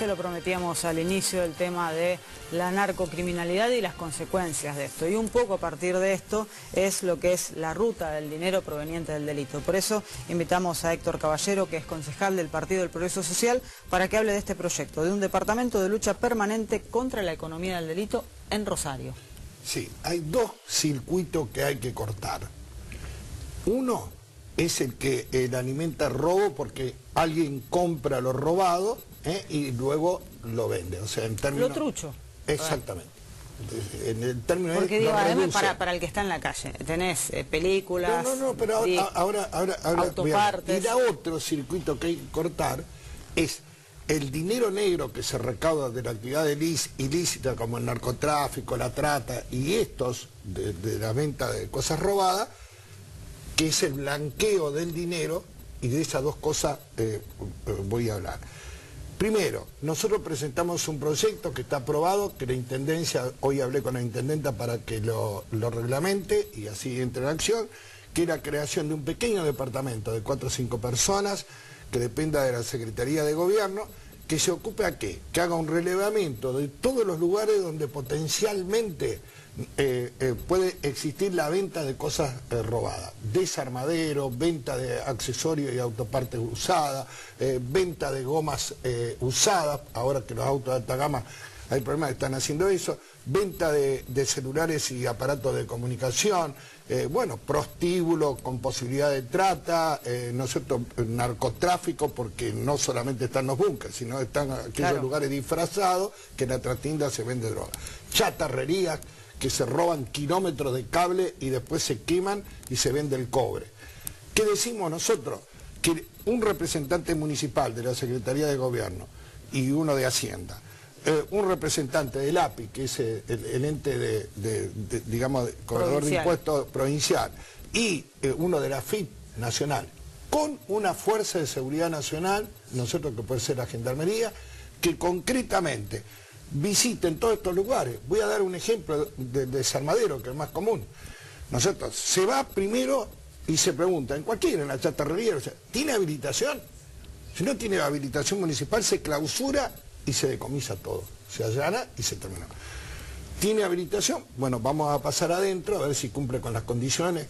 se lo prometíamos al inicio, el tema de la narcocriminalidad y las consecuencias de esto. Y un poco a partir de esto es lo que es la ruta del dinero proveniente del delito. Por eso invitamos a Héctor Caballero, que es concejal del Partido del Progreso Social, para que hable de este proyecto, de un departamento de lucha permanente contra la economía del delito en Rosario. Sí, hay dos circuitos que hay que cortar. Uno es el que alimenta el robo porque alguien compra lo robado y luego lo vende. O sea, en términos... Lo trucho. Exactamente. En el término porque digo, además para el que está en la calle, tenés películas... No, pero ahora autopartes. Y la otro circuito que hay que cortar es el dinero negro que se recauda de la actividad ilícita como el narcotráfico, la trata y estos de la venta de cosas robadas, que es el blanqueo del dinero, y de esas dos cosas voy a hablar. Primero, nosotros presentamos un proyecto que está aprobado, que la Intendencia, hoy hablé con la Intendenta para que lo reglamente y así entre en acción, que es la creación de un pequeño departamento de 4 o 5 personas, que dependa de la Secretaría de Gobierno, que se ocupe a qué, que haga un relevamiento de todos los lugares donde potencialmente puede existir la venta de cosas robadas, desarmadero, venta de accesorios y autopartes usadas, venta de gomas usadas, ahora que los autos de alta gama hay problemas que están haciendo eso, venta de celulares y aparatos de comunicación, bueno, prostíbulo con posibilidad de trata, ¿no es cierto?, narcotráfico, porque no solamente están los búnkeres, sino están aquellos lugares disfrazados que en la trastienda se vende droga. Chatarrerías que se roban kilómetros de cable y después se queman y se vende el cobre. ¿Qué decimos nosotros? Que un representante municipal de la Secretaría de Gobierno y uno de Hacienda, un representante del API, que es el ente digamos, corredor de impuestos provincial, y uno de la FIP nacional, con una fuerza de seguridad nacional, nosotros que puede ser la Gendarmería, que concretamente visiten todos estos lugares. Voy a dar un ejemplo del desarmadero, que es más común. Nosotros se va primero y se pregunta, en cualquiera, en la chatarrería, o sea, ¿tiene habilitación? Si no tiene habilitación municipal, se clausura y se decomisa todo, se allana y se terminó. ¿Tiene habilitación? Bueno, vamos a pasar adentro a ver si cumple con las condiciones.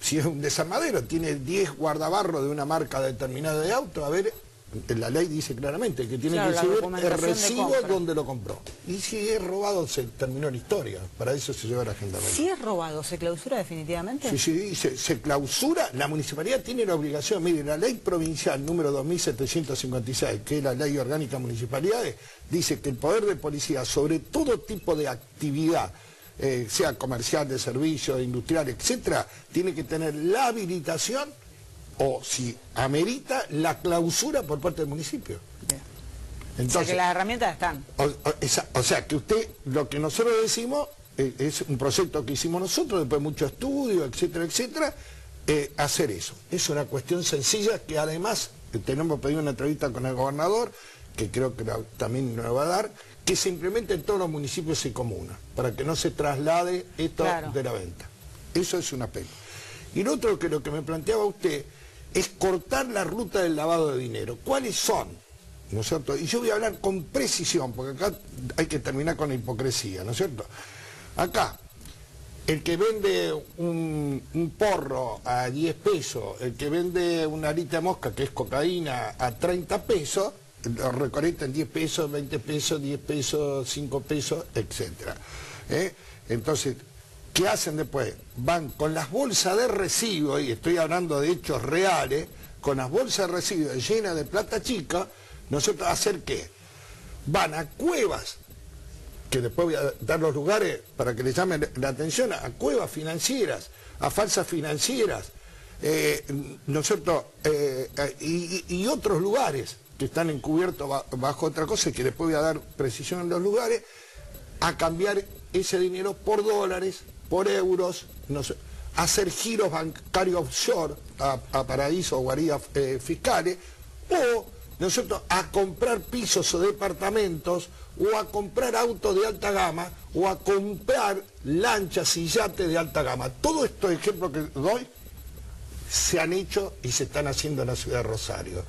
Si es un desarmadero, tiene 10 guardabarros de una marca determinada de auto, a ver, la ley dice claramente que tiene que subir el recibo donde lo compró. Y si es robado, se terminó la historia, para eso se lleva la Gendarmería. Si es robado, ¿se clausura definitivamente? Sí, se clausura, la municipalidad tiene la obligación. Mire, la ley provincial número 2756, que es la ley orgánica de municipalidades, dice que el poder de policía sobre todo tipo de actividad, sea comercial, de servicio, industrial, etcétera, tiene que tener la habilitación o, si amerita, la clausura por parte del municipio. Entonces, o sea que las herramientas están. O sea que usted, lo que nosotros decimos, es un proyecto que hicimos nosotros, después de mucho estudio, etcétera, etcétera, hacer eso. Es una cuestión sencilla que además tenemos pedido una entrevista con el gobernador, que creo que también nos va a dar, que se implemente en todos los municipios y comunas, para que no se traslade esto de la venta. Eso es una pena. Y lo otro, que lo que me planteaba usted, es cortar la ruta del lavado de dinero. ¿Cuáles son? ¿No es cierto? Y yo voy a hablar con precisión, porque acá hay que terminar con la hipocresía, ¿no es cierto? Acá, el que vende un porro a 10 pesos, el que vende una alita de mosca, que es cocaína, a 30 pesos, lo recolectan 10 pesos, 20 pesos, 10 pesos, 5 pesos, etc. Entonces, ¿qué hacen después? Van con las bolsas de residuos, y estoy hablando de hechos reales, con las bolsas de residuos llenas de plata chica, nosotros, ¿a hacer qué? Van a cuevas, que después voy a dar los lugares para que les llamen la atención, a cuevas financieras, a falsas financieras, ¿no es cierto? Y otros lugares que están encubiertos bajo otra cosa, y que después voy a dar precisión en los lugares, a cambiar ese dinero por dólares, por euros, no sé, hacer giros bancarios offshore a paraísos o guaridas fiscales, o nosotros a comprar pisos o departamentos, o a comprar autos de alta gama, o a comprar lanchas y yates de alta gama. Todos estos ejemplos que doy se han hecho y se están haciendo en la ciudad de Rosario.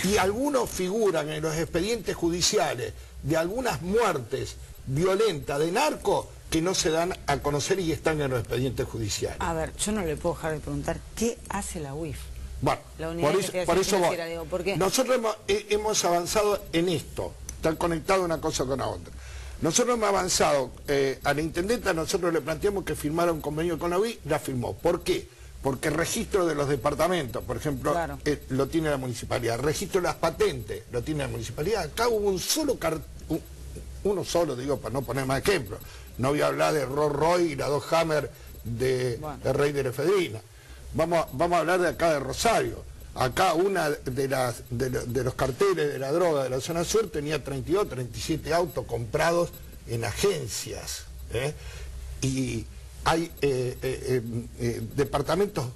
Y algunos figuran en los expedientes judiciales de algunas muertes violentas de narco que no se dan a conocer y están en los expedientes judiciales. A ver, yo no le puedo dejar de preguntar, ¿qué hace la UIF? Bueno, La unidad por eso voy. Digo, ¿por qué? Nosotros hemos avanzado en esto, están conectados una cosa con la otra. Nosotros hemos avanzado, a la intendenta nosotros le planteamos que firmara un convenio con la UIF, la firmó. ¿Por qué? Porque el registro de los departamentos, por ejemplo, claro, lo tiene la municipalidad. El registro de las patentes lo tiene la municipalidad. Acá hubo uno solo, digo, para no poner más ejemplos. No voy a hablar de Rolls Royce y la 2 Hammer de Rey de la Efedrina. Vamos a hablar de acá de Rosario. Acá una de los carteles de la droga de la zona sur tenía 32, 37 autos comprados en agencias. Y hay departamentos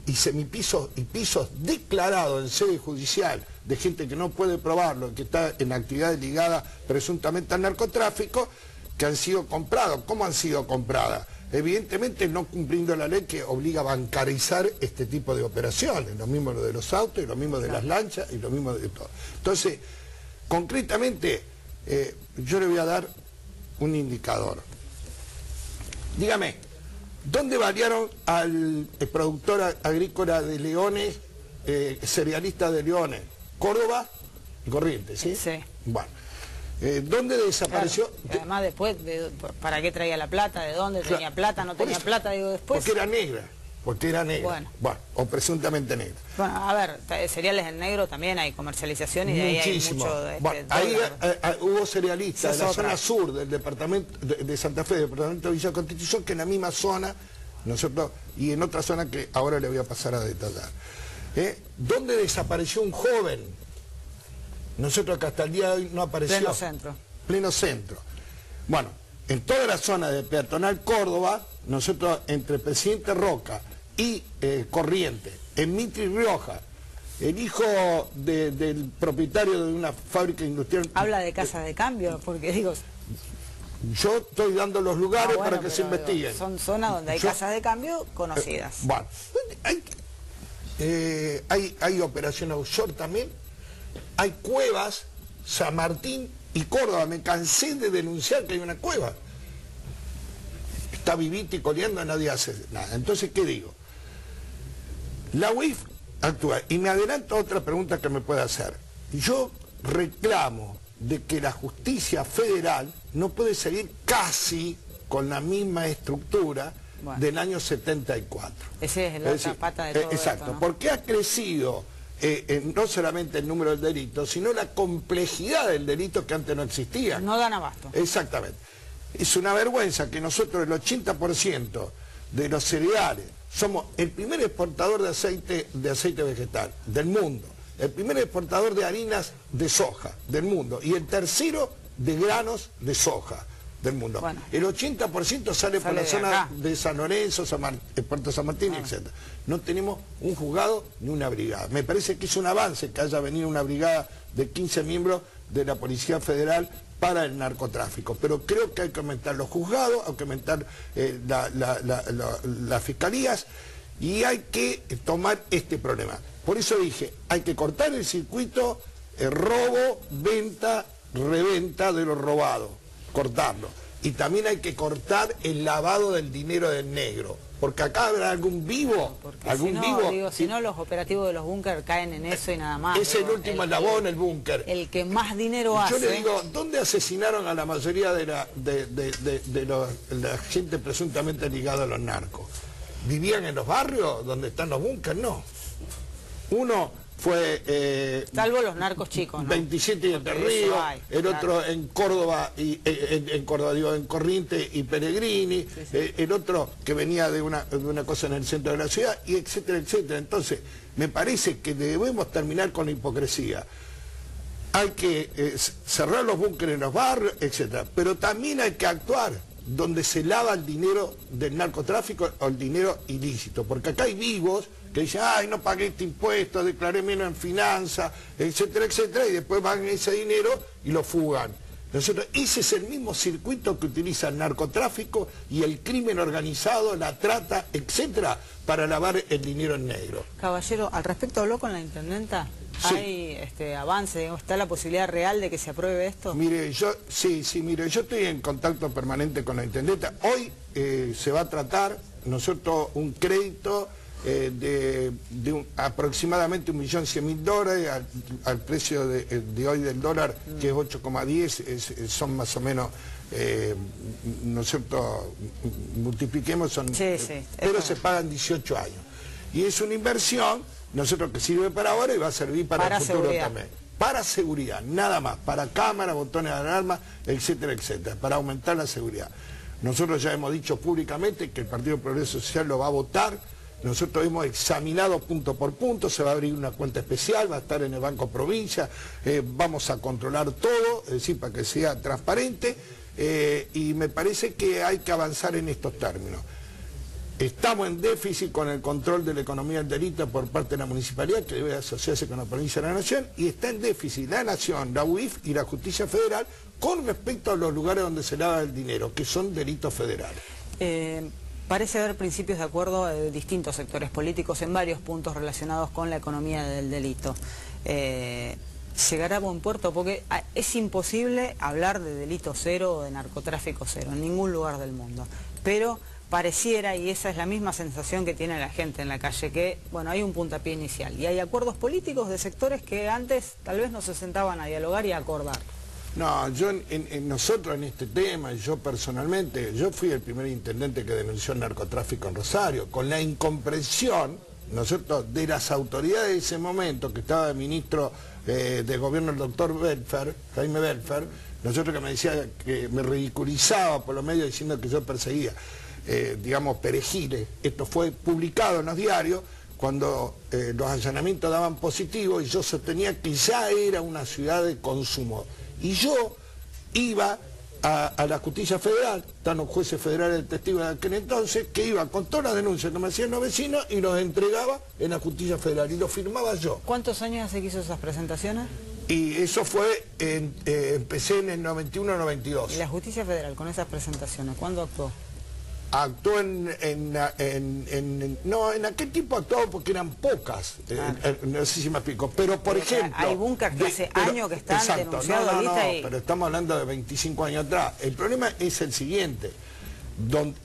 y semipisos y pisos declarados en sede judicial de gente que no puede probarlo, que está en actividades ligadas presuntamente al narcotráfico, que han sido comprados. ¿Cómo han sido compradas? Evidentemente no cumpliendo la ley que obliga a bancarizar este tipo de operaciones, lo mismo lo de los autos y lo mismo de las lanchas y lo mismo de todo. Entonces, concretamente, yo le voy a dar un indicador. Dígame, ¿dónde variaron al productor agrícola de Leones, cerealista de Leones? Córdoba y Corrientes, ¿sí? Sí. Bueno. ¿Dónde desapareció? Claro, además después, ¿para qué traía la plata? ¿De dónde tenía plata? ¿No tenía plata? Digo, después... Porque era negra. Bueno, o presuntamente negra. Bueno, a ver, cereales en negro también hay comercialización y de ahí hay mucho... Ahí hubo cerealistas de la zona sur del departamento de Santa Fe, del departamento de Villa Constitución, que en la misma zona, nosotros, y en otra zona que ahora le voy a pasar a detallar. ¿Dónde desapareció un joven? Nosotros acá hasta el día de hoy no apareció. Pleno centro. Pleno centro. Bueno, en toda la zona de Peatonal Córdoba, nosotros entre Presidente Roca y Corrientes, en Mitri Rioja, el hijo del propietario de una fábrica industrial... Habla de casas de cambio, porque digo... Yo estoy dando los lugares para que se investiguen. Son zonas donde hay casas de cambio conocidas. Bueno, hay operación offshore también. Hay cuevas, San Martín y Córdoba. Me cansé de denunciar que hay una cueva. Está vivita y coleando, nadie hace nada. Entonces, ¿qué digo? La UIF actúa. Y me adelanto a otra pregunta que me puede hacer. Yo reclamo de que la justicia federal no puede seguir casi con la misma estructura del año 74. Esa es la otra pata de todo exacto, esto, ¿no? Porque ha crecido... no solamente el número del delito, sino la complejidad del delito que antes no existía. No dan abasto. Exactamente. Es una vergüenza que nosotros el 80% de los cereales somos el primer exportador de aceite vegetal del mundo, el primer exportador de harinas de soja del mundo y el tercero de granos de soja del mundo. Bueno, el 80% sale por la zona de San Lorenzo, Puerto San Martín, etc. No tenemos un juzgado ni una brigada. Me parece que es un avance que haya venido una brigada de 15 miembros de la Policía Federal para el narcotráfico. Pero creo que hay que aumentar los juzgados, hay que aumentar las fiscalías y hay que tomar este problema. Por eso dije, hay que cortar el circuito, robo, venta, reventa de lo robado. Cortarlo. Y también hay que cortar el lavado del dinero del negro. Porque acá habrá algún vivo. Si no, los operativos de los búnker caen en eso y nada más. Es el último eslabón, el búnker. El que más dinero hace. Yo le digo, ¿dónde asesinaron a la mayoría de la gente presuntamente ligada a los narcos? ¿Vivían en los barrios donde están los búnkers? No. Uno fue... Salvo los narcos chicos, ¿no? 27 y Entre Ríos, el otro en Córdoba, en Corrientes y Pellegrini, el otro que venía de una cosa en el centro de la ciudad, y etcétera, etcétera. Entonces, me parece que debemos terminar con la hipocresía. Hay que cerrar los búnkeres en los barrios, etcétera. Pero también hay que actuar donde se lava el dinero del narcotráfico o el dinero ilícito. Porque acá hay vivos que dicen, ay, no pagué este impuesto, declaré menos en finanzas, etcétera, etcétera, y después van ese dinero y lo fugan. Nosotros, ese es el mismo circuito que utiliza el narcotráfico y el crimen organizado, la trata, etcétera, para lavar el dinero en negro. Caballero, al respecto habló con la intendenta. Sí. ¿Hay avance? ¿Está la posibilidad real de que se apruebe esto? Mire, yo estoy en contacto permanente con la intendenta. Hoy se va a tratar, nosotros, un crédito de aproximadamente $1.100.000 al precio de hoy del dólar, que es 8,10, son más o menos, ¿no es cierto? Multipliquemos, son, Sí, pero se pagan 18 años. Y es una inversión, nosotros, que sirve para ahora y va a servir para el futuro seguridad. también. Para seguridad, nada más, para cámaras, botones de alarma, etcétera, etcétera, para aumentar la seguridad. Nosotros ya hemos dicho públicamente que el Partido Progreso Social lo va a votar. Nosotros hemos examinado punto por punto, se va a abrir una cuenta especial, va a estar en el Banco Provincia, vamos a controlar todo, es decir, para que sea transparente, y me parece que hay que avanzar en estos términos. Estamos en déficit con el control de la economía del delito por parte de la municipalidad, que debe asociarse con la provincia de la Nación, y está en déficit la Nación, la UIF y la Justicia Federal con respecto a los lugares donde se lava el dinero, que son delitos federales. Parece haber principios de acuerdo de distintos sectores políticos en varios puntos relacionados con la economía del delito. ¿Llegará a buen puerto? Porque es imposible hablar de delito cero o de narcotráfico cero en ningún lugar del mundo. Pero pareciera, y esa es la misma sensación que tiene la gente en la calle, que bueno, hay un puntapié inicial y hay acuerdos políticos de sectores que antes tal vez no se sentaban a dialogar y a acordar. No, yo nosotros en este tema, yo personalmente, yo fui el primer intendente que denunció el narcotráfico en Rosario, con la incomprensión, ¿no es cierto?, de las autoridades de ese momento, que estaba el ministro de gobierno, el doctor Belfer, Jaime Belfer, ¿no es cierto?, que me decía, que me ridiculizaba por los medios diciendo que yo perseguía, digamos, perejiles. Esto fue publicado en los diarios cuando los allanamientos daban positivo y yo sostenía que ya era una ciudad de consumo. Y yo iba a la Justicia Federal, están los jueces federales del testigo de aquel entonces, que iba con todas las denuncias que me hacían los vecinos y los entregaba en la Justicia Federal y los firmaba yo. ¿Cuántos años hace que hizo esas presentaciones? Y eso fue, empecé en el 91-92. ¿Y la Justicia Federal con esas presentaciones, cuándo actuó? Actuó en aquel tiempo actuó porque eran pocas, no sé si me explico, pero por ejemplo... Hay búnker que hace años que están denunciados ahorita y... pero estamos hablando de 25 años atrás. El problema es el siguiente,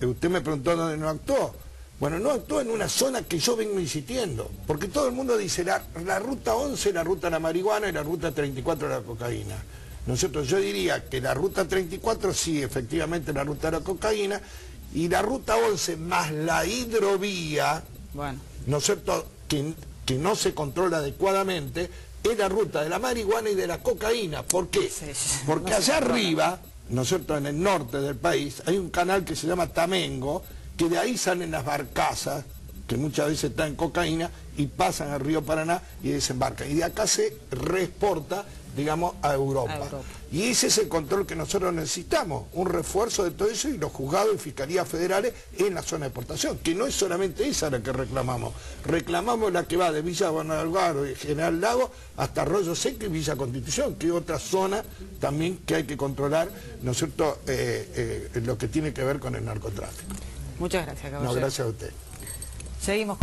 usted me preguntó dónde no actuó. Bueno, no actuó en una zona que yo vengo insistiendo, porque todo el mundo dice la ruta 11, la ruta de la marihuana y la ruta 34 de la cocaína. Nosotros, yo diría que la ruta 34 sí, efectivamente, la ruta de la cocaína, y la ruta 11 más la hidrovía, bueno, ¿no es cierto?, que no se controla adecuadamente, es la ruta de la marihuana y de la cocaína. ¿Por qué? Porque allá arriba, ¿no es cierto?, en el norte del país, hay un canal que se llama Tamengo, que de ahí salen las barcazas, que muchas veces están en cocaína, y pasan al río Paraná y desembarcan. Y de acá se reexporta, digamos, a Europa. Y ese es el control que nosotros necesitamos, un refuerzo de todo eso, y los juzgados y fiscalías federales en la zona de exportación, que no es solamente esa la que reclamamos la que va de Villa Bonalvaro y General Lago hasta Arroyo Seco y Villa Constitución, que es otra zona también que hay que controlar, ¿no es cierto?, lo que tiene que ver con el narcotráfico. Muchas gracias, caballero. No, gracias a usted. Seguimos.